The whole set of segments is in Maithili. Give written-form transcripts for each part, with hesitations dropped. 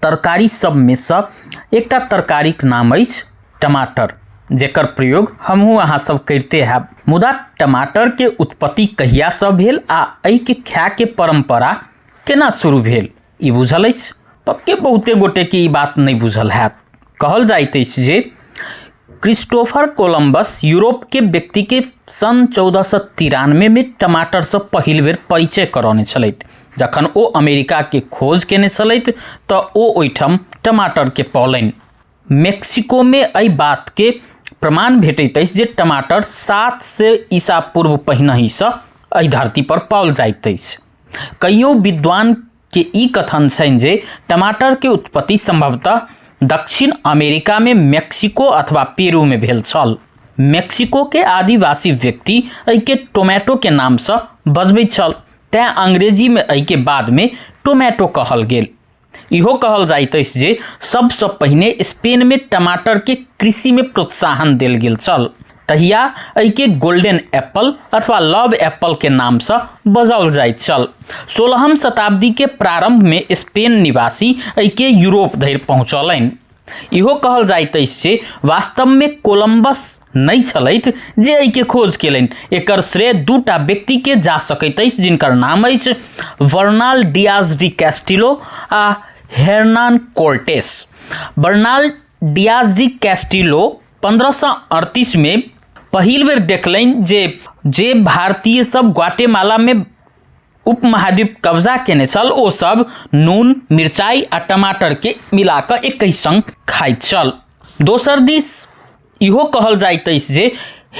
तरकारी सब में से एकटा तरकारीक नाम अछि टमाटर, जेकर प्रयोग हमहूँ अहाँ सब करते हैं। मुदा टमाटर के उत्पत्ति कहिया से भेल आ एहि के खाय के परंपरा केना शुरू भेल ई बुझल अछि? पक्के बहुते गोटे के ई बात नहीं बुझल हैत। कहल जाइत अछि जे क्रिस्टोफर कोलंबस यूरोप के व्यक्ति के सन 1493 में टमाटर से पहिल बेर परिचय करौने छलैथ। जखन ओ अमेरिका के खोज केने छलैथ तऽ ओ ओहिठाम टमाटर के पौलनि। मेक्सिको में एहि बात के प्रमाण भेटैत अछि जे टमाटर 7 से ईसा पूर्व पहिनहि से एहि धरती पर पाओल जाइत अछि। कईयों विद्वान के ई कथन छनि जे टमाटर के उत्पत्ति संभवतः दक्षिण अमेरिका में मेक्सिको अथवा पेरू में भेल छल। मेक्सिको के आदिवासी व्यक्ति एहि के टोमेटो के नाम से बजबैत छल, तें अंग्रेजी में एहि के बाद में टोमेटो कहल गेल। इहो कहल जाइत अछि जे सबसे पहिने स्पेन में टमाटर के कृषि में प्रोत्साहन देल गेल छल। तहिया एहि के गोल्डन एप्पल अथवा लव एप्पल के नाम से बजाओल जाइत छल। 16वीं शताब्दी के प्रारंभ में स्पेन निवासी एहि के यूरोप धरि पहुँचौलनि। इहो कहल जाइत अछि जे वास्तव में कोलंबस नहीं छलैथ जे एहि के खोज केलनि। एकर श्रेय दूटा व्यक्ति के जा सकैत अछि, जिनकर नाम अछि बर्नाल डियाज डी कैस्टिलो आ Hernan Cortes. Bernal Diaz D Castillo 1538 में पहिल बेर देखलनि जे भारतीय सब ग्वाटेमाला में उपमहाद्वीप कब्जा केने छल ओ सब नून, मिर्चाई आ टमाटर के मिलाकर एक संग खाइत छल। दोसर दिस इहो कहल जाइत अछि जे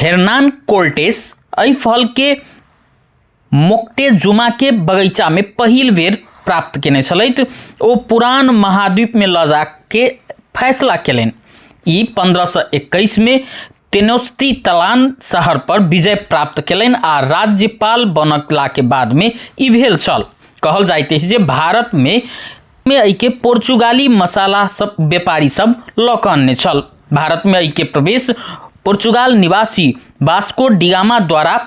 हर्नान कोर्टेस एहि फल के मोक्टेजुमा के बगीचा में पहिल बेर प्राप्त केने छलैथ। ओ पुरान महाद्वीप में ल जा के फैसला केलनि। ई 1521 में तेनोच्टितलान शहर पर विजय प्राप्त केलनि आ राज्यपाल बनला के बाद में ई भेल छल। कहल जाइत अछि जे भारत में एहि के पोर्चुगाली मसाला सब व्यापारी सब लऽ कऽ अनने छल। भारत में एहि के प्रवेश पोर्चुगाल निवासी वास्को डी गामा द्वारा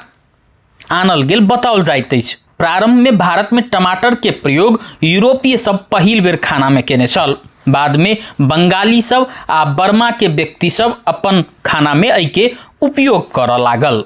आनल गेल बताओल जाइत अछि। प्रारंभ में भारत में टमाटर के प्रयोग यूरोपीय सब पहिल बेर खाना में केने छल। बाद में बंगाली सब आ बर्मा के व्यक्ति सब अपन खाना में एहि के उपयोग करऽ लागल।